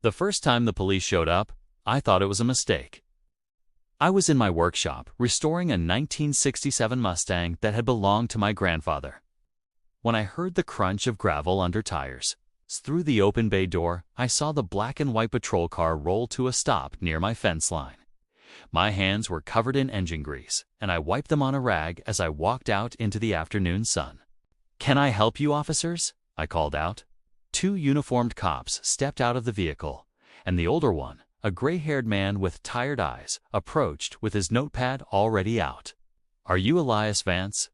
The first time the police showed up, I thought it was a mistake. I was in my workshop restoring a 1967 Mustang that had belonged to my grandfather. When I heard the crunch of gravel under tires, through the open bay door, I saw the black and white patrol car roll to a stop near my fence line. My hands were covered in engine grease, and I wiped them on a rag as I walked out into the afternoon sun. "Can I help you, officers?" I called out. Two uniformed cops stepped out of the vehicle, and the older one, a gray-haired man with tired eyes, approached with his notepad already out. "Are you Elias Vance?"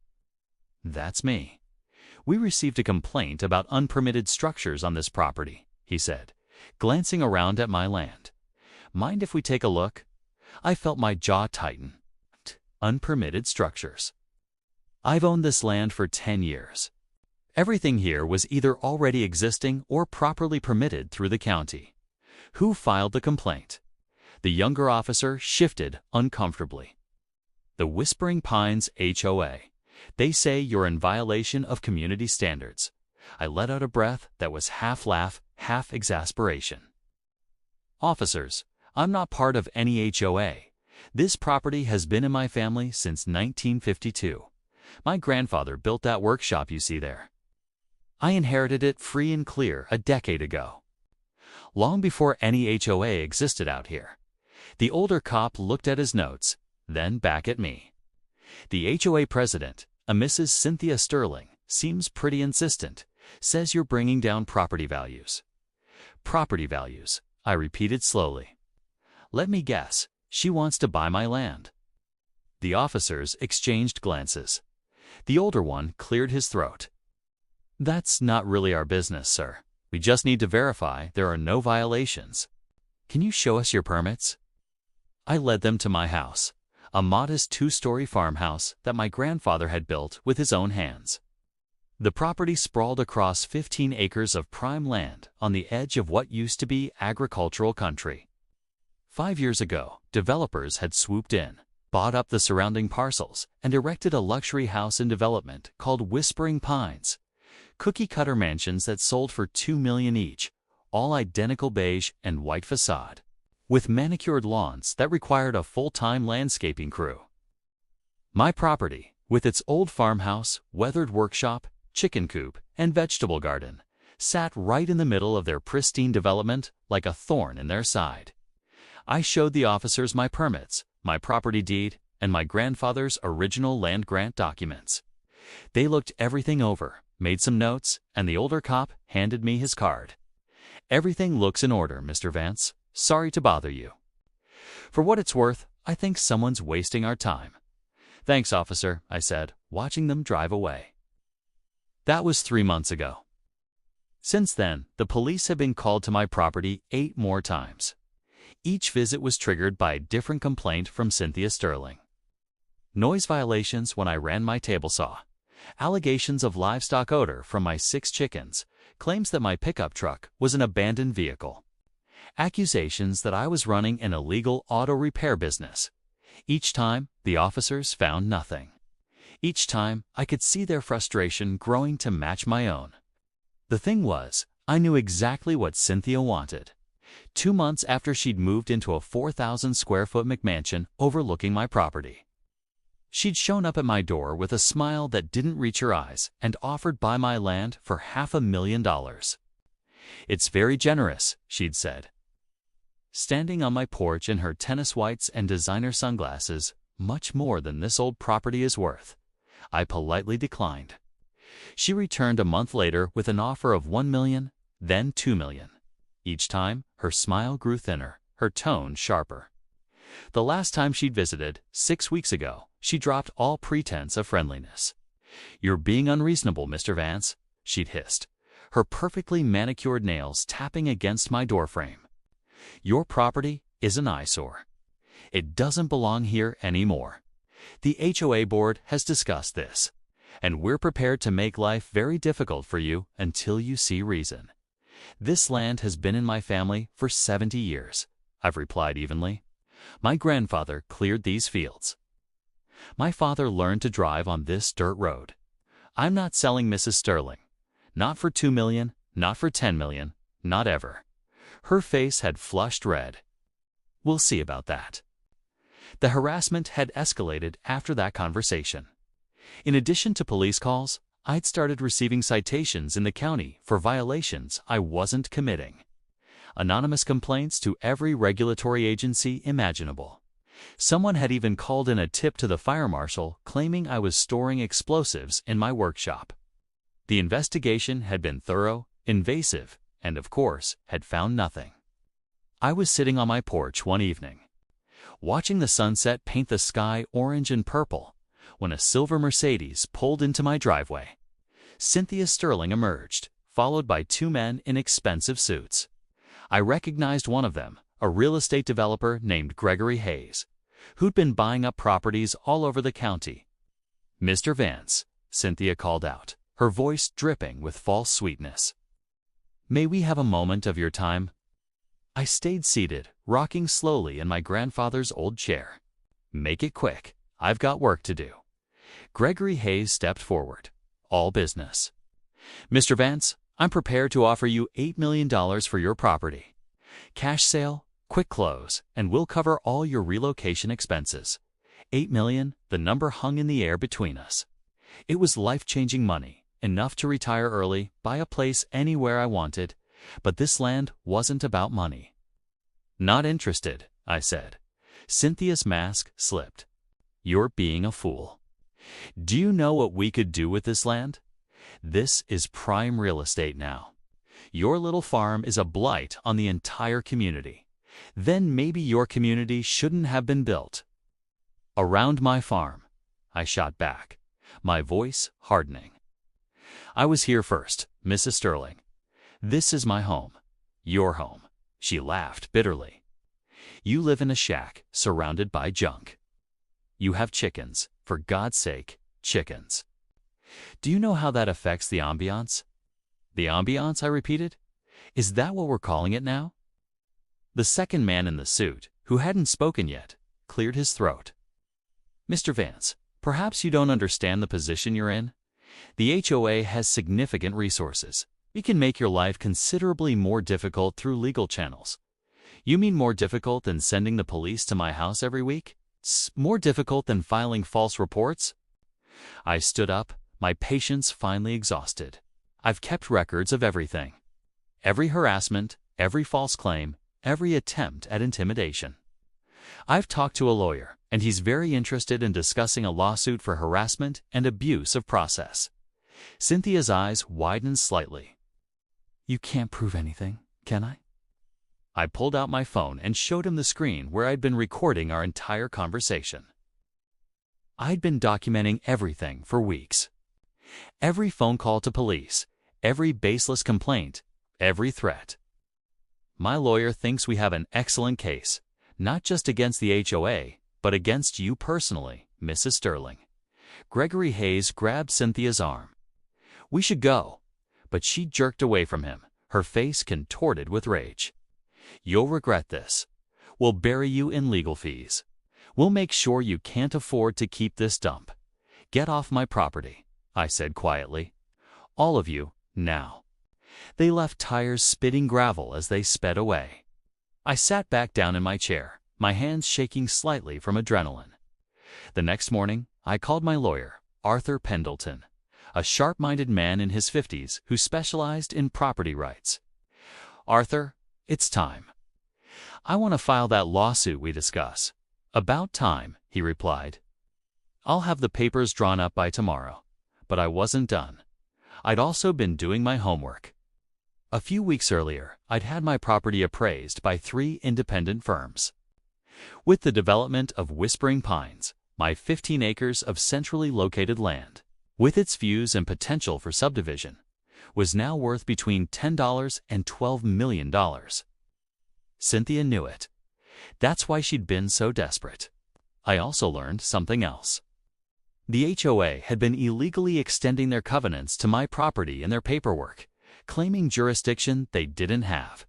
"That's me. We received a complaint about unpermitted structures on this property," he said, glancing around at my land. "Mind if we take a look?" I felt my jaw tighten. Unpermitted structures. I've owned this land for 10 years. Everything here was either already existing or properly permitted through the county. Who filed the complaint? The younger officer shifted uncomfortably. "The Whispering Pines HOA. They say you're in violation of community standards." I let out a breath that was half laugh, half exasperation. "Officers, I'm not part of any HOA. This property has been in my family since 1952. My grandfather built that workshop you see there. I inherited it free and clear a decade ago. Long before any HOA existed out here." The older cop looked at his notes, then back at me. "The HOA president, a Mrs. Cynthia Sterling, seems pretty insistent. Says you're bringing down property values." "Property values," I repeated slowly. "Let me guess, she wants to buy my land." The officers exchanged glances. The older one cleared his throat. "That's not really our business, sir. We just need to verify there are no violations. Can you show us your permits?" I led them to my house, a modest 2-story farmhouse that my grandfather had built with his own hands. The property sprawled across 15 acres of prime land on the edge of what used to be agricultural country. 5 years ago, developers had swooped in, bought up the surrounding parcels, and erected a luxury house in development called Whispering Pines. Cookie-cutter mansions that sold for $2 million each, all identical beige and white facade, with manicured lawns that required a full-time landscaping crew. My property, with its old farmhouse, weathered workshop, chicken coop, and vegetable garden, sat right in the middle of their pristine development like a thorn in their side. I showed the officers my permits, my property deed, and my grandfather's original land grant documents. They looked everything over, made some notes, and the older cop handed me his card. "Everything looks in order, Mr. Vance. Sorry to bother you." "For what it's worth, I think someone's wasting our time." "Thanks, officer," I said, watching them drive away. That was 3 months ago. Since then, the police have been called to my property 8 more times. Each visit was triggered by a different complaint from Cynthia Sterling. Noise violations when I ran my table saw, allegations of livestock odor from my 6 chickens, claims that my pickup truck was an abandoned vehicle, accusations that I was running an illegal auto repair business. Each time, the officers found nothing. Each time, I could see their frustration growing to match my own. The thing was, I knew exactly what Cynthia wanted. 2 months after she'd moved into a 4,000-square-foot McMansion overlooking my property, she'd shown up at my door with a smile that didn't reach her eyes and offered to buy my land for $500,000. "It's very generous," she'd said. Standing on my porch in her tennis whites and designer sunglasses, "Much more than this old property is worth." I politely declined. She returned a month later with an offer of $1 million, then $2 million. Each time, her smile grew thinner, her tone sharper. The last time she'd visited, 6 weeks ago, she dropped all pretense of friendliness. "You're being unreasonable, Mr. Vance," she'd hissed, her perfectly manicured nails tapping against my doorframe. "Your property is an eyesore. It doesn't belong here anymore. The HOA board has discussed this, and we're prepared to make life very difficult for you until you see reason. This land has been in my family for 70 years, I've replied evenly. My grandfather cleared these fields. My father learned to drive on this dirt road. I'm not selling Mrs. Sterling. Not for $2 million, not for $10 million, not ever. Her face had flushed red. We'll see about that. The harassment had escalated after that conversation. In addition to police calls, I'd started receiving citations in the county for violations I wasn't committing. Anonymous complaints to every regulatory agency imaginable. Someone had even called in a tip to the fire marshal claiming I was storing explosives in my workshop. The investigation had been thorough, invasive, and of course, had found nothing. I was sitting on my porch one evening, watching the sunset paint the sky orange and purple, when a silver Mercedes pulled into my driveway. Cynthia Sterling emerged, followed by two men in expensive suits. I recognized one of them, a real estate developer named Gregory Hayes, who'd been buying up properties all over the county. "Mr. Vance," Cynthia called out, her voice dripping with false sweetness. "May we have a moment of your time?" I stayed seated, rocking slowly in my grandfather's old chair. "Make it quick. I've got work to do." Gregory Hayes stepped forward. All business. "Mr. Vance, I'm prepared to offer you $8 million for your property. Cash sale, quick close, and we'll cover all your relocation expenses." 8 million, the number hung in the air between us. It was life-changing money, enough to retire early, buy a place anywhere I wanted, but this land wasn't about money. "Not interested," I said. Cynthia's mask slipped. "You're being a fool. Do you know what we could do with this land? This is prime real estate now. Your little farm is a blight on the entire community. Then maybe your community shouldn't have been built." "Around my farm," I shot back, my voice hardening. "I was here first, Mrs. Sterling. This is my home. Your home." She laughed bitterly. "You live in a shack surrounded by junk. You have chickens, for God's sake, chickens. Do you know how that affects the ambiance?" "The ambiance," I repeated. "Is that what we're calling it now?" The second man in the suit, who hadn't spoken yet, cleared his throat. "Mr. Vance, perhaps you don't understand the position you're in. The HOA has significant resources. We can make your life considerably more difficult through legal channels." "You mean more difficult than sending the police to my house every week? More difficult than filing false reports?" I stood up, my patience finally exhausted. "I've kept records of everything. Every harassment, every false claim, every attempt at intimidation. I've talked to a lawyer, and he's very interested in discussing a lawsuit for harassment and abuse of process." Cynthia's eyes widened slightly. "You can't prove anything, can I?" I pulled out my phone and showed him the screen where I'd been recording our entire conversation. I'd been documenting everything for weeks. Every phone call to police, every baseless complaint, every threat. "My lawyer thinks we have an excellent case, not just against the HOA, but against you personally, Mrs. Sterling." Gregory Hayes grabbed Cynthia's arm. "We should go," but she jerked away from him, her face contorted with rage. "You'll regret this. We'll bury you in legal fees. We'll make sure you can't afford to keep this dump. Get off my property," I said quietly. "All of you, now." They left tires spitting gravel as they sped away. I sat back down in my chair, my hands shaking slightly from adrenaline. The next morning, I called my lawyer, Arthur Pendleton, a sharp-minded man in his 50s who specialized in property rights. "Arthur, it's time. I want to file that lawsuit we discuss." "About time," he replied. "I'll have the papers drawn up by tomorrow." But I wasn't done. I'd also been doing my homework. A few weeks earlier, I'd had my property appraised by 3 independent firms. With the development of Whispering Pines, my 15 acres of centrally located land, with its views and potential for subdivision, was now worth between $10 and $12 million. Cynthia knew it. That's why she'd been so desperate. I also learned something else. The HOA had been illegally extending their covenants to my property in their paperwork, claiming jurisdiction they didn't have.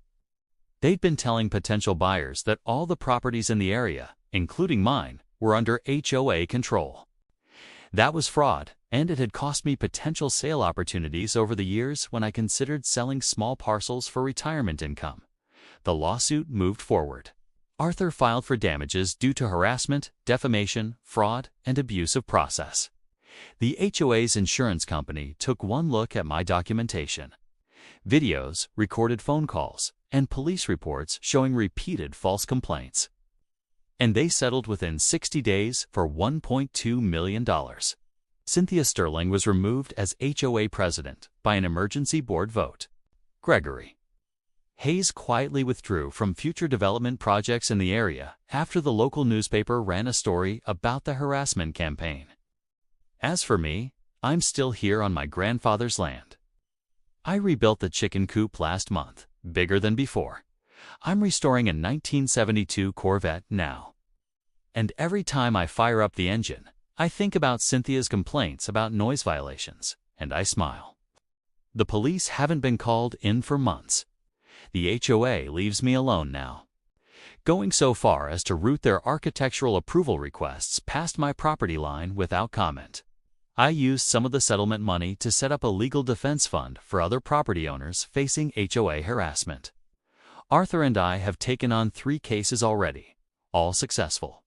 They'd been telling potential buyers that all the properties in the area, including mine, were under HOA control. That was fraud, and it had cost me potential sale opportunities over the years when I considered selling small parcels for retirement income. The lawsuit moved forward. Arthur filed for damages due to harassment, defamation, fraud, and abuse of process. The HOA's insurance company took one look at my documentation. Videos, recorded phone calls, and police reports showing repeated false complaints. And they settled within 60 days for $1.2 million. Cynthia Sterling was removed as HOA president by an emergency board vote. Gregory Hayes quietly withdrew from future development projects in the area after the local newspaper ran a story about the harassment campaign. As for me, I'm still here on my grandfather's land. I rebuilt the chicken coop last month, bigger than before. I'm restoring a 1972 Corvette now. And every time I fire up the engine, I think about Cynthia's complaints about noise violations, and I smile. The police haven't been called in for months. The HOA leaves me alone now, going so far as to route their architectural approval requests past my property line without comment. I used some of the settlement money to set up a legal defense fund for other property owners facing HOA harassment. Arthur and I have taken on 3 cases already, all successful.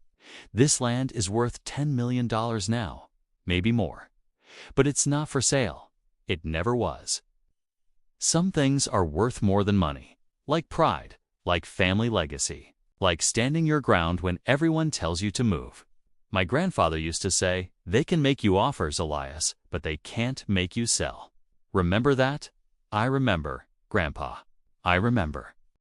This land is worth $10 million now, maybe more. But it's not for sale. It never was. Some things are worth more than money, like pride, like family legacy, like standing your ground when everyone tells you to move. My grandfather used to say, "They can make you offers, Elias, but they can't make you sell." Remember that? I remember, Grandpa. I remember.